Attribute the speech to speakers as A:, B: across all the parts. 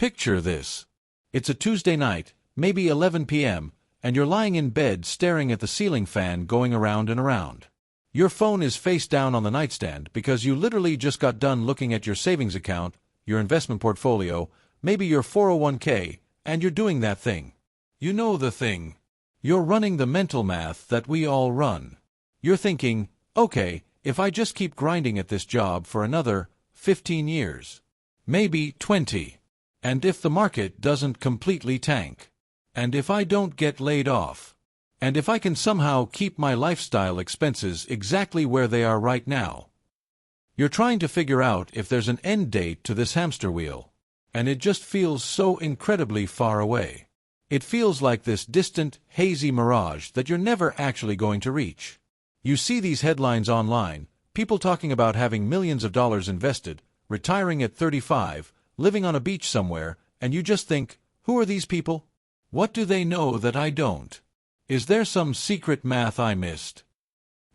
A: Picture this. It's a Tuesday night, maybe 11 p.m., and you're lying in bed staring at the ceiling fan going around and around. Your phone is face down on the nightstand because you literally just got done looking at your savings account, your investment portfolio, maybe your 401k, and you're doing that thing. You know the thing. You're running the mental math that we all run. You're thinking, okay, if I just keep grinding at this job for another 15 years, maybe 20, and if the market doesn't completely tank, and if I don't get laid off, and if I can somehow keep my lifestyle expenses exactly where they are right now. You're trying to figure out if there's an end date to this hamster wheel, and it just feels so incredibly far away. It feels like this distant, hazy mirage that you're never actually going to reach. You see these headlines online, people talking about having millions of dollars invested, retiring at 35, living on a beach somewhere, and you just think, who are these people? What do they know that I don't? Is there some secret math I missed?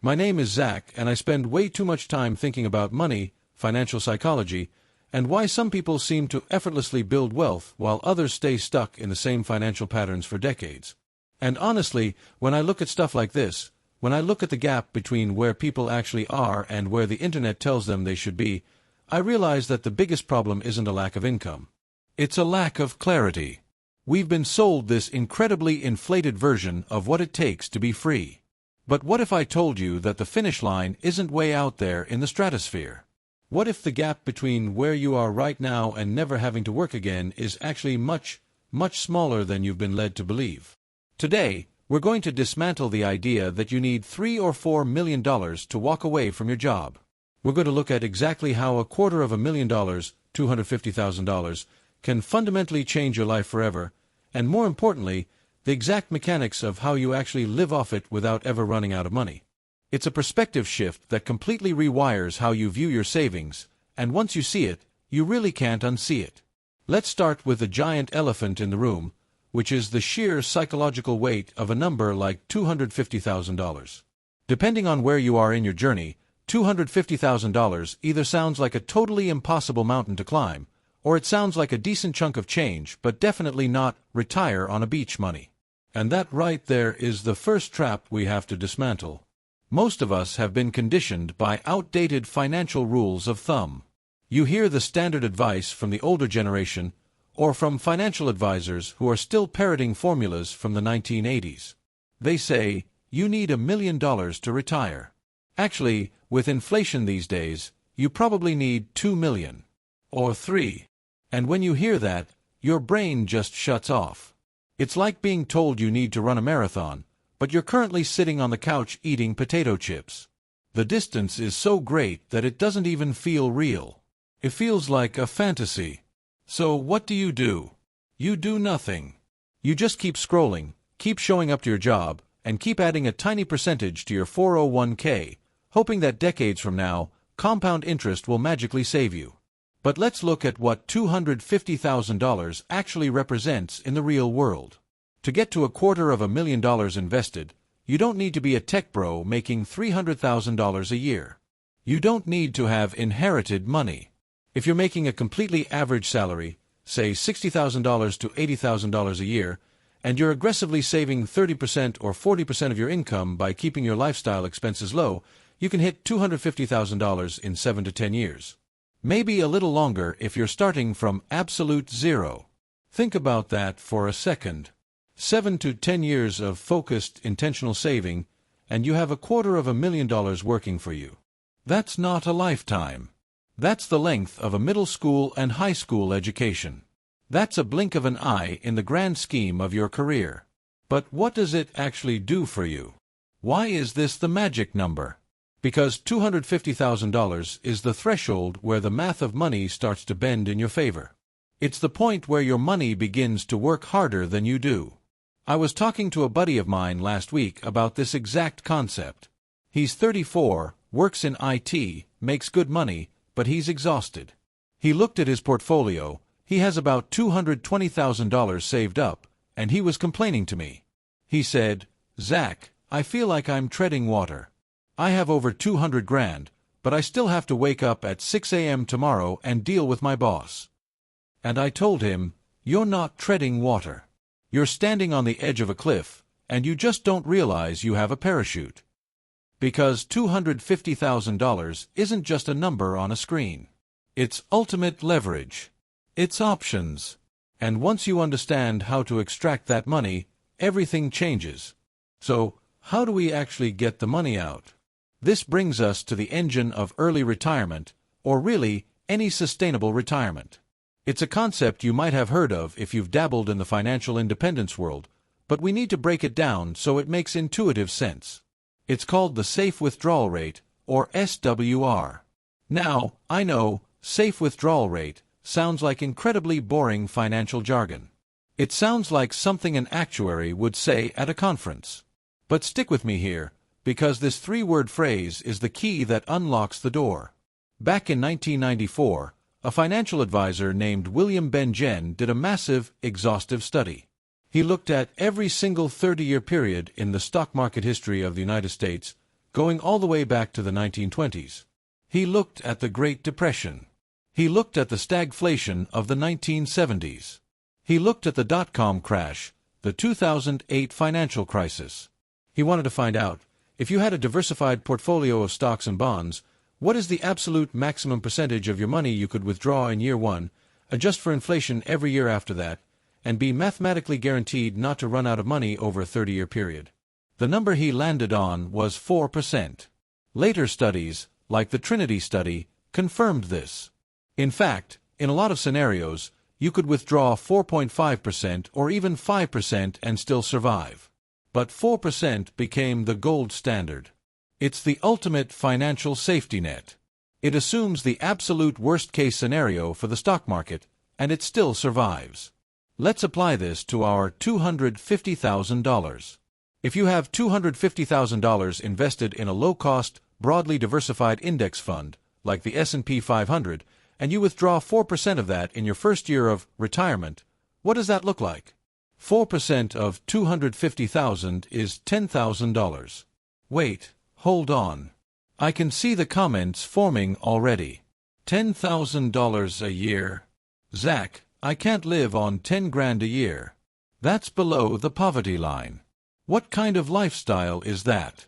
A: My name is Zach, and I spend way too much time thinking about money, financial psychology, and why some people seem to effortlessly build wealth while others stay stuck in the same financial patterns for decades. And honestly, when I look at stuff like this, when I look at the gap between where people actually are and where the internet tells them they should be, I realize that the biggest problem isn't a lack of income. It's a lack of clarity. We've been sold this incredibly inflated version of what it takes to be free. But what if I told you that the finish line isn't way out there in the stratosphere? What if the gap between where you are right now and never having to work again is actually much, much smaller than you've been led to believe? Today, we're going to dismantle the idea that you need $3 or $4 million to walk away from your job. We're going to look at exactly how $250,000, $250,000, can fundamentally change your life forever, and more importantly, the exact mechanics of how you actually live off it without ever running out of money. It's a perspective shift that completely rewires how you view your savings, and once you see it, you really can't unsee it. Let's start with the giant elephant in the room, which is the sheer psychological weight of a number like $250,000. Depending on where you are in your journey, $250,000 either sounds like a totally impossible mountain to climb, or it sounds like a decent chunk of change, but definitely not retire on a beach money. And that right there is the first trap we have to dismantle. Most of us have been conditioned by outdated financial rules of thumb. You hear the standard advice from the older generation, or from financial advisors who are still parroting formulas from the 1980s. They say, you need $1 million to retire. Actually, with inflation these days, you probably need 2 million. Or 3. And when you hear that, your brain just shuts off. It's like being told you need to run a marathon, but you're currently sitting on the couch eating potato chips. The distance is so great that it doesn't even feel real. It feels like a fantasy. So what do? You do nothing. You just keep scrolling, keep showing up to your job, and keep adding a tiny percentage to your 401k, hoping that decades from now, compound interest will magically save you. But let's look at what $250,000 actually represents in the real world. To get to $250,000 invested, you don't need to be a tech bro making $300,000 a year. You don't need to have inherited money. If you're making a completely average salary, say $60,000 to $80,000 a year, and you're aggressively saving 30% or 40% of your income by keeping your lifestyle expenses low, you can hit $250,000 in 7 to 10 years. Maybe a little longer if you're starting from absolute zero. Think about that for a second. 7 to 10 years of focused, intentional saving, and you have $250,000 working for you. That's not a lifetime. That's the length of a middle school and high school education. That's a blink of an eye in the grand scheme of your career. But what does it actually do for you? Why is this the magic number? Because $250,000 is the threshold where the math of money starts to bend in your favor. It's the point where your money begins to work harder than you do. I was talking to a buddy of mine last week about this exact concept. He's 34, works in IT, makes good money, but he's exhausted. He looked at his portfolio. He has about $220,000 saved up, and he was complaining to me. He said, Zach, I feel like I'm treading water. I have over 200 grand, but I still have to wake up at 6 a.m. tomorrow and deal with my boss. And I told him, "You're not treading water. You're standing on the edge of a cliff, and you just don't realize you have a parachute." Because $250,000 isn't just a number on a screen. It's ultimate leverage. It's options. And once you understand how to extract that money, everything changes. So, how do we actually get the money out? This brings us to the engine of early retirement, or really, any sustainable retirement. It's a concept you might have heard of if you've dabbled in the financial independence world, but we need to break it down so it makes intuitive sense. It's called the Safe Withdrawal Rate, or SWR. Now, I know, safe withdrawal rate sounds like incredibly boring financial jargon. It sounds like something an actuary would say at a conference. But stick with me here, because this three-word phrase is the key that unlocks the door. Back in 1994, a financial advisor named William Ben-Jen did a massive, exhaustive study. He looked at every single 30-year period in the stock market history of the United States, going all the way back to the 1920s. He looked at the Great Depression. He looked at the stagflation of the 1970s. He looked at the dot-com crash, the 2008 financial crisis. He wanted to find out, if you had a diversified portfolio of stocks and bonds, what is the absolute maximum percentage of your money you could withdraw in year one, adjust for inflation every year after that, and be mathematically guaranteed not to run out of money over a 30-year period? The number he landed on was 4%. Later studies, like the Trinity study, confirmed this. In fact, in a lot of scenarios, you could withdraw 4.5% or even 5% and still survive. But 4% became the gold standard. It's the ultimate financial safety net. It assumes the absolute worst-case scenario for the stock market, and it still survives. Let's apply this to our $250,000. If you have $250,000 invested in a low-cost, broadly diversified index fund, like the S&P 500, and you withdraw 4% of that in your first year of retirement, what does that look like? 4% of $250,000 is $10,000. Wait, hold on. I can see the comments forming already. $10,000 a year? Zach, I can't live on 10 grand a year. That's below the poverty line. What kind of lifestyle is that?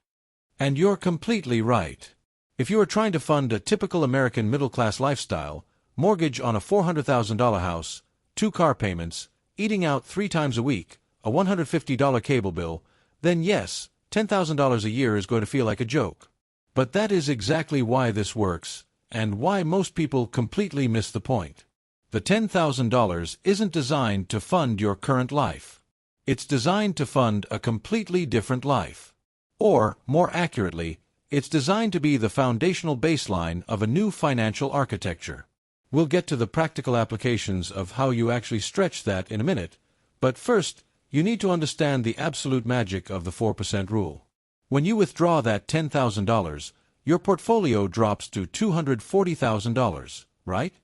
A: And you're completely right. If you are trying to fund a typical American middle-class lifestyle, mortgage on a $400,000 house, 2 car payments, eating out 3 times a week, a $150 cable bill, then yes, $10,000 a year is going to feel like a joke. But that is exactly why this works, and why most people completely miss the point. The $10,000 isn't designed to fund your current life. It's designed to fund a completely different life. Or, more accurately, it's designed to be the foundational baseline of a new financial architecture. We'll get to the practical applications of how you actually stretch that in a minute, but first, you need to understand the absolute magic of the 4% rule. When you withdraw that $10,000, your portfolio drops to $240,000, right?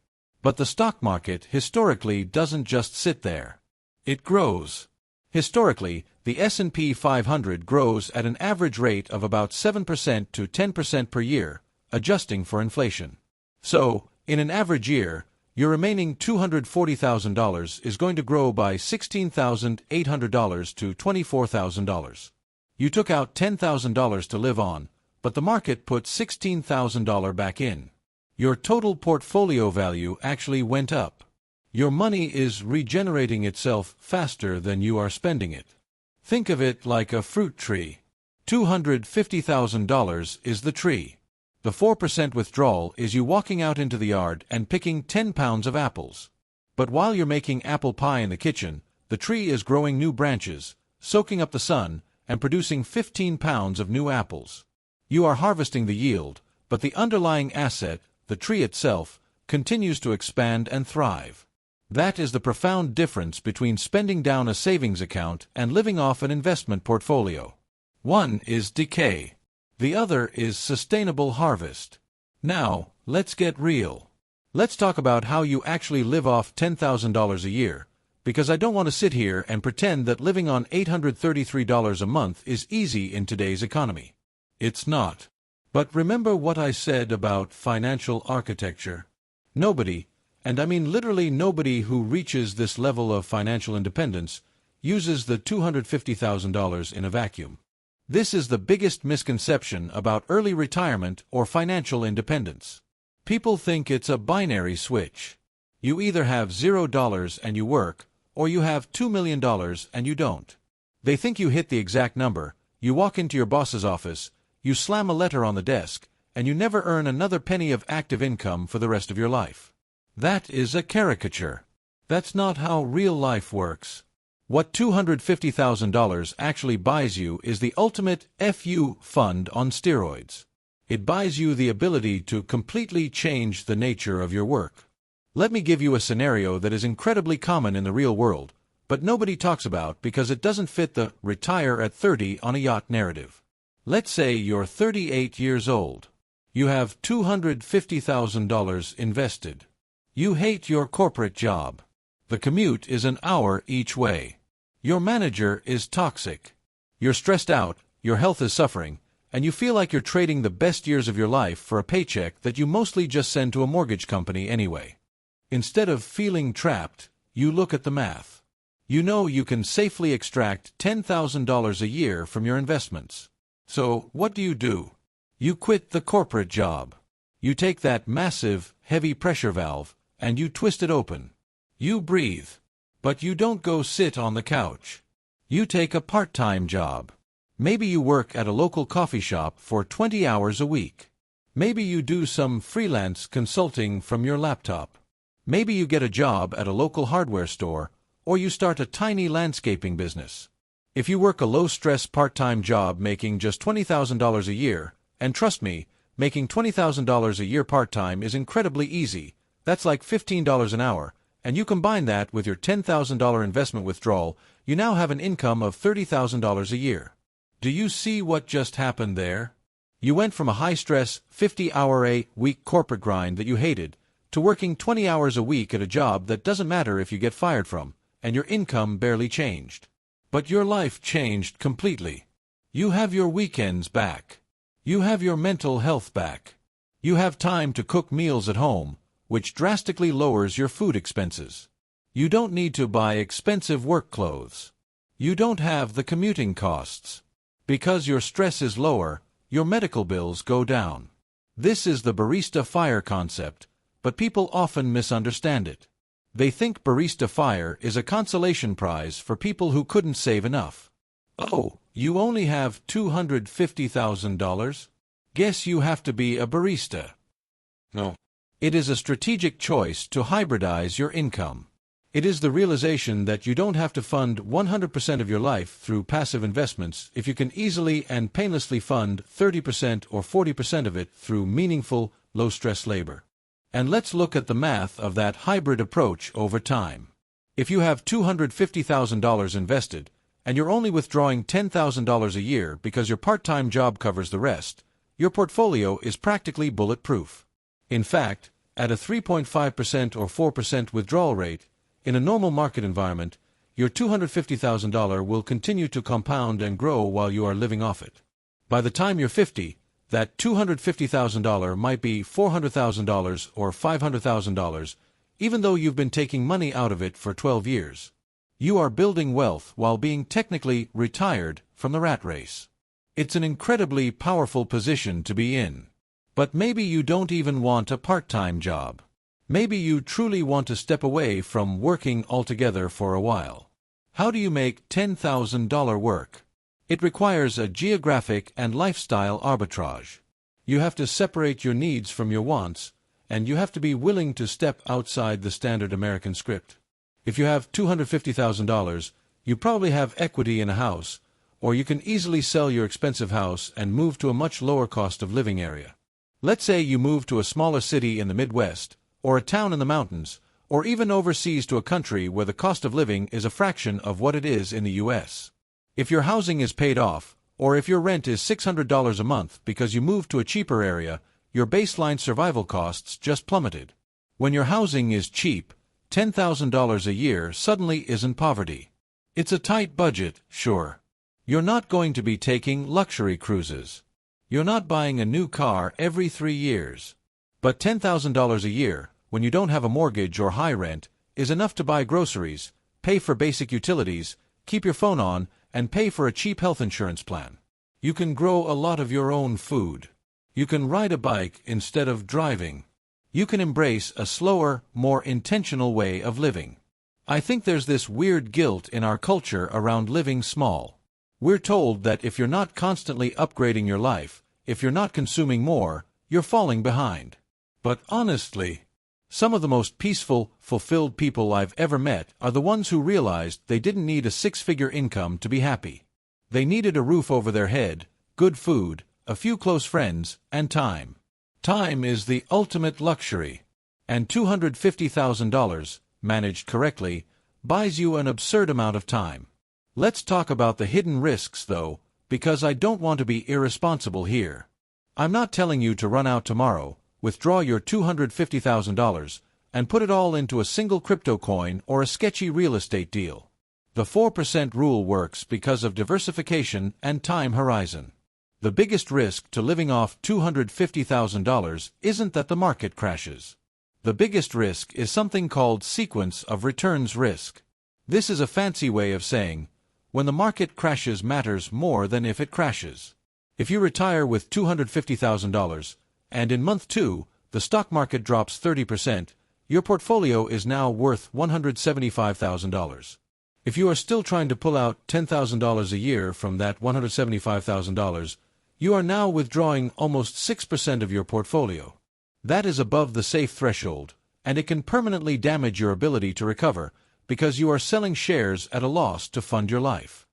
A: But the stock market historically doesn't just sit there. It grows. Historically, the S&P 500 grows at an average rate of about 7% to 10% per year, adjusting for inflation. So, in an average year, your remaining $240,000 is going to grow by $16,800 to $24,000. You took out $10,000 to live on, but the market put $16,000 back in. Your total portfolio value actually went up. Your money is regenerating itself faster than you are spending it. Think of it like a fruit tree. $250,000 is the tree. The 4% withdrawal is you walking out into the yard and picking 10 pounds of apples. But while you're making apple pie in the kitchen, the tree is growing new branches, soaking up the sun, and producing 15 pounds of new apples. You are harvesting the yield, but the underlying asset, the tree itself, continues to expand and thrive. That is the profound difference between spending down a savings account and living off an investment portfolio. One is decay. The other is sustainable harvest. Now, let's get real. Let's talk about how you actually live off $10,000 a year, because I don't want to sit here and pretend that living on $833 a month is easy in today's economy. It's not. But remember what I said about financial architecture. Nobody, And I mean literally nobody who reaches this level of financial independence uses the $250,000 in a vacuum. This is the biggest misconception about early retirement or financial independence. People think it's a binary switch. You either have $0 and you work, or you have $2 million and you don't. They think you hit the exact number, you walk into your boss's office, you slam a letter on the desk, and you never earn another penny of active income for the rest of your life. That is a caricature. That's not how real life works. What $250,000 actually buys you is the ultimate FU fund on steroids. It buys you the ability to completely change the nature of your work. Let me give you a scenario that is incredibly common in the real world, but nobody talks about because it doesn't fit the retire at 30 on a yacht narrative. Let's say you're 38 years old. You have $250,000 invested. You hate your corporate job. The commute is an hour each way. Your manager is toxic. You're stressed out, your health is suffering, and you feel like you're trading the best years of your life for a paycheck that you mostly just send to a mortgage company anyway. Instead of feeling trapped, you look at the math. You know you can safely extract $10,000 a year from your investments. So, what do? You quit the corporate job. You take that massive, heavy pressure valve, and you twist it open. You breathe. But you don't go sit on the couch. You take a part-time job. Maybe you work at a local coffee shop for 20 hours a week. Maybe you do some freelance consulting from your laptop. Maybe you get a job at a local hardware store, or you start a tiny landscaping business. If you work a low-stress part-time job making just $20,000 a year, and trust me, making $20,000 a year part-time is incredibly easy, that's like $15 an hour, and you combine that with your $10,000 investment withdrawal, you now have an income of $30,000 a year. Do you see what just happened there? You went from a high-stress, 50-hour-a-week corporate grind that you hated, to working 20 hours a week at a job that doesn't matter if you get fired from, and your income barely changed. But your life changed completely. You have your weekends back. You have your mental health back. You have time to cook meals at home, which drastically lowers your food expenses. You don't need to buy expensive work clothes. You don't have the commuting costs. Because your stress is lower, your medical bills go down. This is the barista fire concept, but people often misunderstand it. They think barista fire is a consolation prize for people who couldn't save enough. Oh, you only have $250,000? Guess you have to be a barista. No. It is a strategic choice to hybridize your income. It is the realization that you don't have to fund 100% of your life through passive investments if you can easily and painlessly fund 30% or 40% of it through meaningful, low-stress labor. And let's look at the math of that hybrid approach over time. If you have $250,000 invested, and you're only withdrawing $10,000 a year because your part-time job covers the rest, your portfolio is practically bulletproof. In fact, at a 3.5% or 4% withdrawal rate, in a normal market environment, your $250,000 will continue to compound and grow while you are living off it. By the time you're 50, that $250,000 might be $400,000 or $500,000, even though you've been taking money out of it for 12 years. You are building wealth while being technically retired from the rat race. It's an incredibly powerful position to be in. But maybe you don't even want a part-time job. Maybe you truly want to step away from working altogether for a while. How do you make $10,000 work? It requires a geographic and lifestyle arbitrage. You have to separate your needs from your wants, and you have to be willing to step outside the standard American script. If you have $250,000, you probably have equity in a house, or you can easily sell your expensive house and move to a much lower cost of living area. Let's say you move to a smaller city in the Midwest, or a town in the mountains, or even overseas to a country where the cost of living is a fraction of what it is in the U.S. If your housing is paid off, or if your rent is $600 a month because you moved to a cheaper area, your baseline survival costs just plummeted. When your housing is cheap, $10,000 a year suddenly isn't poverty. It's a tight budget, sure. You're not going to be taking luxury cruises. You're not buying a new car every 3 years. But $10,000 a year, when you don't have a mortgage or high rent, is enough to buy groceries, pay for basic utilities, keep your phone on, and pay for a cheap health insurance plan. You can grow a lot of your own food. You can ride a bike instead of driving. You can embrace a slower, more intentional way of living. I think there's this weird guilt in our culture around living small. We're told that if you're not constantly upgrading your life, if you're not consuming more, you're falling behind. But honestly, some of the most peaceful, fulfilled people I've ever met are the ones who realized they didn't need a six-figure income to be happy. They needed a roof over their head, good food, a few close friends, and time. Time is the ultimate luxury. And $250,000, managed correctly, buys you an absurd amount of time. Let's talk about the hidden risks, though, because I don't want to be irresponsible here. I'm not telling you to run out tomorrow, withdraw your $250,000, and put it all into a single crypto coin or a sketchy real estate deal. The 4% rule works because of diversification and time horizon. The biggest risk to living off $250,000 isn't that the market crashes. The biggest risk is something called sequence of returns risk. This is a fancy way of saying, when the market crashes matters more than if it crashes. If you retire with $250,000, and in month 2, the stock market drops 30%, your portfolio is now worth $175,000. If you are still trying to pull out $10,000 a year from that $175,000, you are now withdrawing almost 6% of your portfolio. That is above the safe threshold, and it can permanently damage your ability to recover because you are selling shares at a loss to fund your life.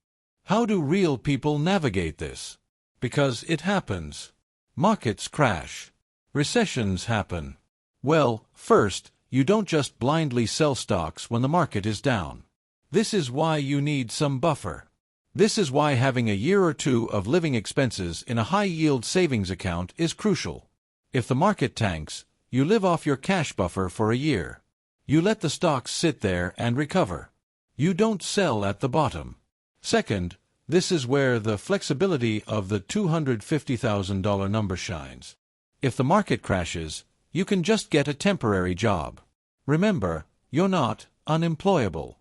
A: How do real people navigate this? Because it happens. Markets crash. Recessions happen. Well, first, you don't just blindly sell stocks when the market is down. This is why you need some buffer. This is why having a year or two of living expenses in a high-yield savings account is crucial. If the market tanks, you live off your cash buffer for a year. You let the stocks sit there and recover. You don't sell at the bottom. Second, this is where the flexibility of the $250,000 number shines. If the market crashes, you can just get a temporary job. Remember, you're not unemployable.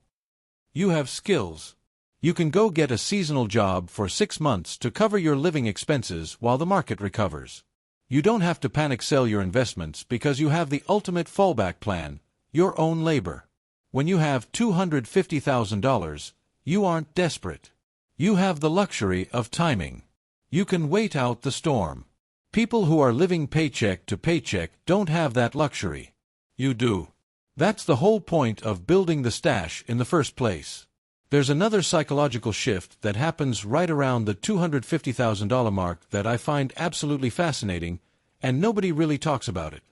A: You have skills. You can go get a seasonal job for 6 months to cover your living expenses while the market recovers. You don't have to panic sell your investments because you have the ultimate fallback plan, your own labor. When you have $250,000, you aren't desperate. You have the luxury of timing. You can wait out the storm. People who are living paycheck to paycheck don't have that luxury. You do. That's the whole point of building the stash in the first place. There's another psychological shift that happens right around the $250,000 mark that I find absolutely fascinating, and nobody really talks about it.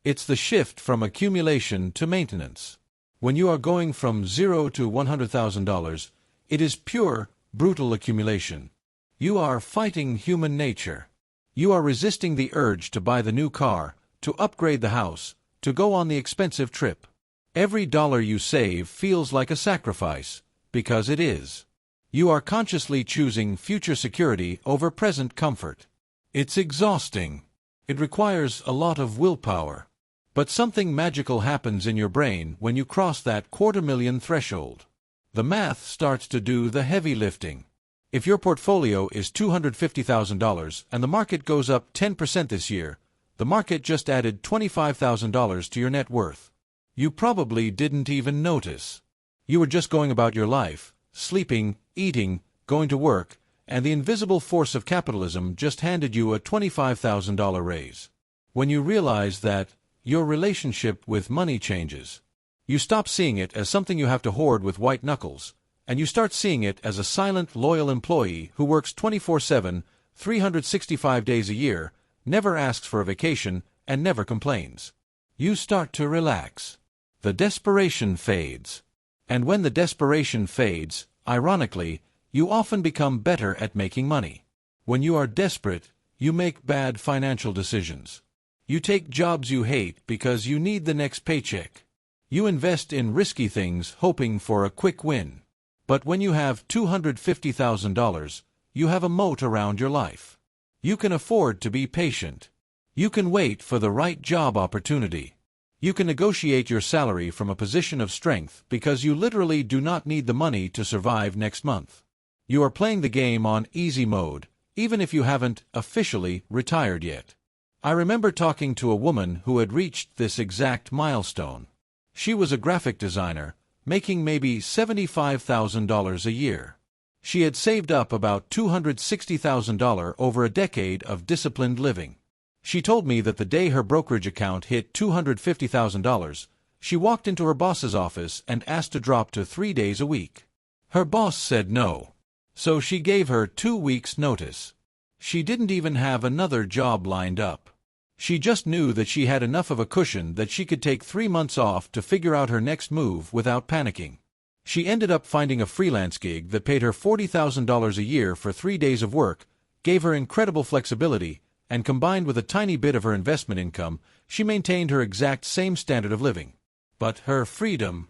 A: It's the shift from accumulation to maintenance. When you are going from $0 to $100,000, it is pure, brutal accumulation. You are fighting human nature. You are resisting the urge to buy the new car, to upgrade the house, to go on the expensive trip. Every dollar you save feels like a sacrifice, because it is. You are consciously choosing future security over present comfort. It's exhausting. It requires a lot of willpower. But something magical happens in your brain when you cross that $250,000 threshold. The math starts to do the heavy lifting. If your portfolio is $250,000 and the market goes up 10% this year, the market just added $25,000 to your net worth. You probably didn't even notice. You were just going about your life, sleeping, eating, going to work, and the invisible force of capitalism just handed you a $25,000 raise. When you realize that, your relationship with money changes. You stop seeing it as something you have to hoard with white knuckles, and you start seeing it as a silent, loyal employee who works 24/7, 365 days a year, never asks for a vacation, and never complains. You start to relax. The desperation fades. And when the desperation fades, ironically, you often become better at making money. When you are desperate, you make bad financial decisions. You take jobs you hate because you need the next paycheck. You invest in risky things hoping for a quick win. But when you have $250,000, you have a moat around your life. You can afford to be patient. You can wait for the right job opportunity. You can negotiate your salary from a position of strength because you literally do not need the money to survive next month. You are playing the game on easy mode, even if you haven't officially retired yet. I remember talking to a woman who had reached this exact milestone. She was a graphic designer, making maybe $75,000 a year. She had saved up about $260,000 over a decade of disciplined living. She told me that the day her brokerage account hit $250,000, she walked into her boss's office and asked to drop to 3 days a week. Her boss said no. So she gave her 2 weeks' notice. She didn't even have another job lined up. She just knew that she had enough of a cushion that she could take 3 months off to figure out her next move without panicking. She ended up finding a freelance gig that paid her $40,000 a year for 3 days of work, gave her incredible flexibility, and combined with a tiny bit of her investment income, she maintained her exact same standard of living. But her freedom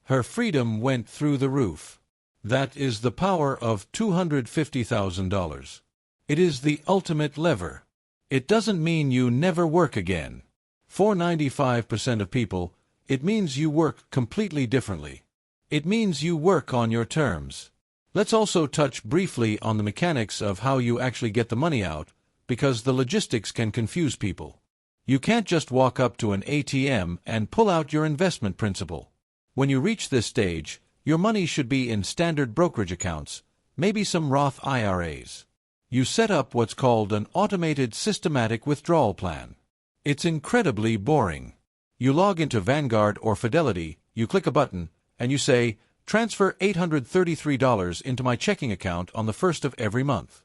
A: went through the roof. That is the power of $250,000. It is the ultimate lever. It doesn't mean you never work again. For 95% of people, it means you work completely differently. It means you work on your terms. Let's also touch briefly on the mechanics of how you actually get the money out, because the logistics can confuse people. You can't just walk up to an ATM and pull out your investment principal. When you reach this stage, your money should be in standard brokerage accounts, maybe some Roth IRAs. You set up what's called an automated systematic withdrawal plan. It's incredibly boring. You log into Vanguard or Fidelity, you click a button, and you say, "Transfer $833 into my checking account on the 1st of every month."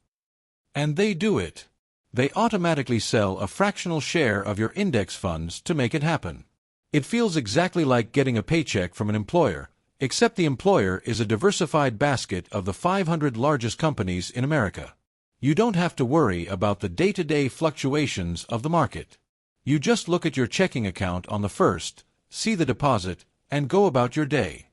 A: And they do it. They automatically sell a fractional share of your index funds to make it happen. It feels exactly like getting a paycheck from an employer, except the employer is a diversified basket of the 500 largest companies in America. You don't have to worry about the day-to-day fluctuations of the market. You just look at your checking account on the 1st, see the deposit, and go about your day.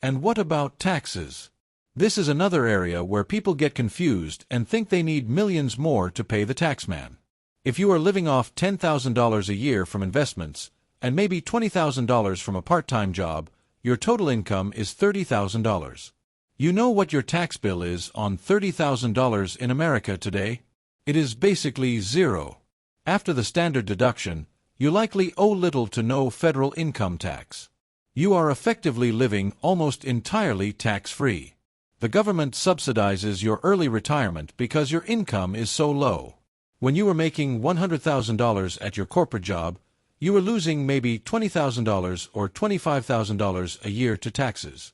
A: And what about taxes? This is another area where people get confused and think they need millions more to pay the taxman. If you are living off $10,000 a year from investments, and maybe $20,000 from a part-time job, your total income is $30,000. You know what your tax bill is on $30,000 in America today? It is basically zero. After the standard deduction, you likely owe little to no federal income tax. You are effectively living almost entirely tax-free. The government subsidizes your early retirement because your income is so low. When you were making $100,000 at your corporate job, you were losing maybe $20,000 or $25,000 a year to taxes.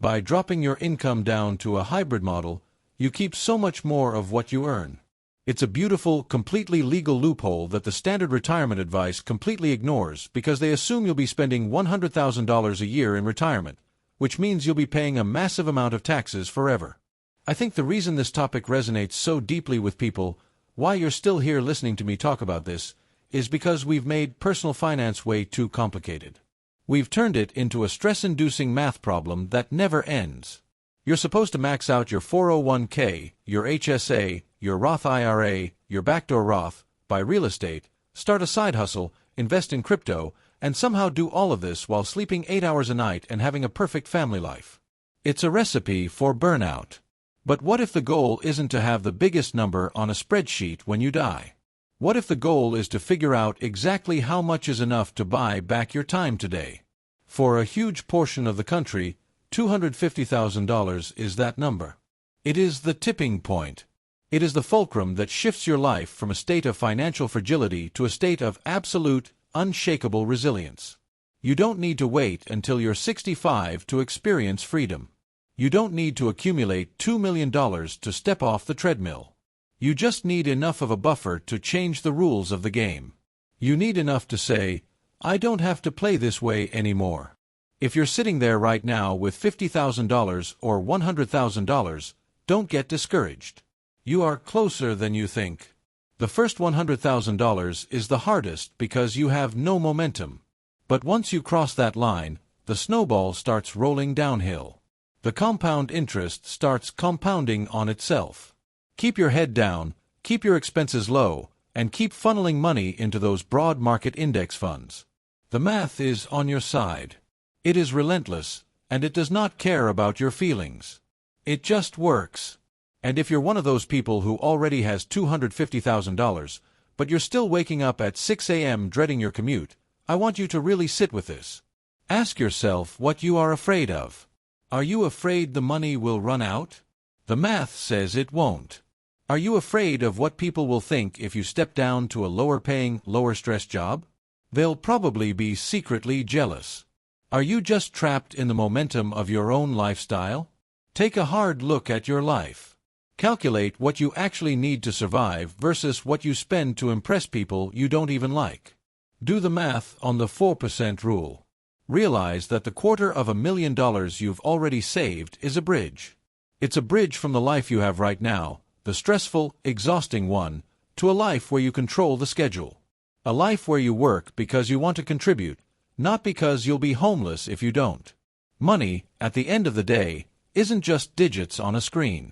A: By dropping your income down to a hybrid model, you keep so much more of what you earn. It's a beautiful, completely legal loophole that the standard retirement advice completely ignores because they assume you'll be spending $100,000 a year in retirement, which means you'll be paying a massive amount of taxes forever. I think the reason this topic resonates so deeply with people, why you're still here listening to me talk about this, is because we've made personal finance way too complicated. We've turned it into a stress-inducing math problem that never ends. You're supposed to max out your 401k, your HSA, your Roth IRA, your backdoor Roth, buy real estate, start a side hustle, invest in crypto, and somehow do all of this while sleeping 8 hours a night and having a perfect family life. It's a recipe for burnout. But what if the goal isn't to have the biggest number on a spreadsheet when you die? What if the goal is to figure out exactly how much is enough to buy back your time today? For a huge portion of the country, $250,000 is that number. It is the tipping point. It is the fulcrum that shifts your life from a state of financial fragility to a state of absolute, unshakable resilience. You don't need to wait until you're 65 to experience freedom. You don't need to accumulate $2 million to step off the treadmill. You just need enough of a buffer to change the rules of the game. You need enough to say, "I don't have to play this way anymore." If you're sitting there right now with $50,000 or $100,000, don't get discouraged. You are closer than you think. The first $100,000 is the hardest because you have no momentum. But once you cross that line, the snowball starts rolling downhill. The compound interest starts compounding on itself. Keep your head down, keep your expenses low, and keep funneling money into those broad market index funds. The math is on your side. It is relentless, and it does not care about your feelings. It just works. And if you're one of those people who already has $250,000, but you're still waking up at 6 a.m. dreading your commute, I want you to really sit with this. Ask yourself what you are afraid of. Are you afraid the money will run out? The math says it won't. Are you afraid of what people will think if you step down to a lower-paying, lower-stress job? They'll probably be secretly jealous. Are you just trapped in the momentum of your own lifestyle? Take a hard look at your life. Calculate what you actually need to survive versus what you spend to impress people you don't even like. Do the math on the 4% rule. Realize that the $250,000 you've already saved is a bridge. It's a bridge from the life you have right now, the stressful, exhausting one, to a life where you control the schedule. A life where you work because you want to contribute, not because you'll be homeless if you don't. Money, at the end of the day, isn't just digits on a screen.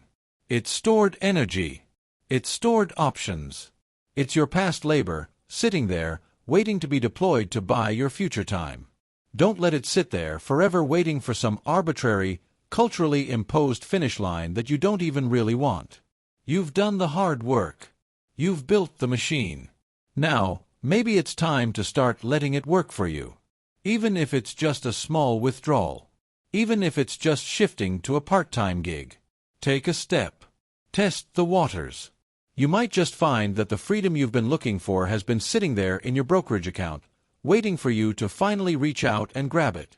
A: It's stored energy. It's stored options. It's your past labor, sitting there, waiting to be deployed to buy your future time. Don't let it sit there forever waiting for some arbitrary, culturally imposed finish line that you don't even really want. You've done the hard work. You've built the machine. Now, maybe it's time to start letting it work for you. Even if it's just a small withdrawal. Even if it's just shifting to a part-time gig. Take a step. Test the waters. You might just find that the freedom you've been looking for has been sitting there in your brokerage account, waiting for you to finally reach out and grab it.